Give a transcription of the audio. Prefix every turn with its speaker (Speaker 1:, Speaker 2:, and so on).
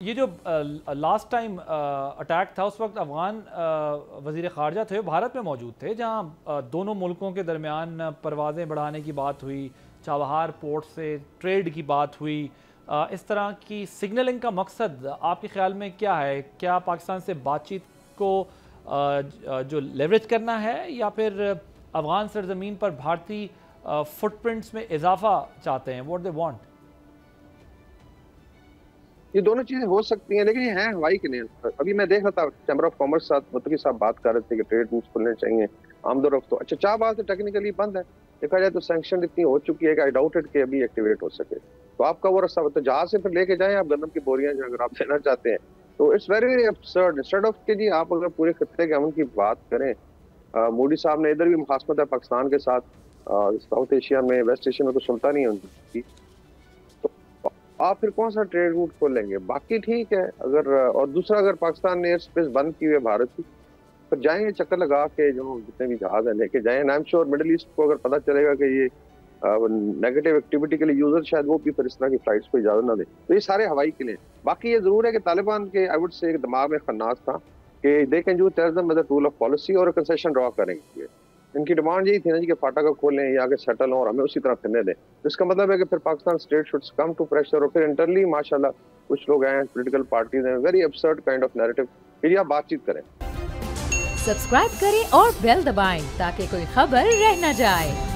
Speaker 1: ये जो last time attack था उस वक्त अफगान वज़ीर ख़ारजा थे, भारत में मौजूद थे, जहां दोनों मुल्कों के दरमियान परवाज़ें बढ़ाने की बात हुई, चाबहार पोर्ट से ट्रेड की बात हुई। इस तरह की सिग्नलिंग का मकसद आपके ख्याल में क्या है? क्या पाकिस्तान से बातचीत को जो लेवरेज करना है, या फिर अफगान सरजमीन पर भारतीय फुटप्रिंट्स में इजाफा चाहते हैं? What they want?
Speaker 2: ये दोनों चीजें हो सकती हैं, लेकिन ये हैं हवाई के लिए। अभी मैं देख रहा था, चैम्बर ऑफ कॉमर्स के साथ मुत्तकी साहब बात कर रहे थे कि ट्रेड रूट्स खुलने चाहिए, आमदोरफ्त। तो अच्छा, चाबहार तो टेक्निकली बंद है, देखा जाए तो सैंक्शन इतनी हो चुकी है कि आई डाउटेड कि अभी एक्टिवेट हो सके। तो आपका वो रास्ता तो जहाज से फिर लेके जाएं आप गंदम की बोरियां, जो अगर आप देना चाहते हैं। तो it's very very absurd. Instead of के जी आप अगर पूरे खत्ते के अमन की बात करें, मोदी साहब ने इधर भी मुखासमत है पाकिस्तान के साथ, साउथ एशिया में, वेस्ट एशिया में तो सुनता नहीं है उनकी। आप फिर कौन सा ट्रेड रूट खोलेंगे? बाकी ठीक है, अगर और दूसरा, अगर पाकिस्तान ने एयर स्पेस बंद की हुई है भारत की, तो जाएंगे चक्कर लगा के, जो जितने भी जहाज है लेके जाएं। I am sure middle east को अगर पता चलेगा कि ये नेगेटिव एक्टिविटी के लिए यूजर, शायद वो भी फिर इस तरह की फ्लाइट्स को इजाजत ना दे। तो ये सारे हवाई के लिए। बाकी ये जरूर है कि तालिबान के आई वुड से एक दिमाग में खन्नास था कि they can use terrorism as a tool of policy, और कंसेशन ड्रॉ करेंगे। इनकी डिमांड यही थी ना जी कि फाटक खोलें या आगे सेटल हो और हमें उसी तरह फिरने दें। तो इसका मतलब है कि फिर Pakistan state should come to pressure, और फिर इंटरनली माशाल्लाह कुछ लोग हैं, पॉलिटिकल पार्टीज हैं, very absurd kind of narrative, फिर आप बातचीत करें।
Speaker 3: सब्सक्राइब करें और बेल दबाएं ताकि कोई खबर रह न जाए।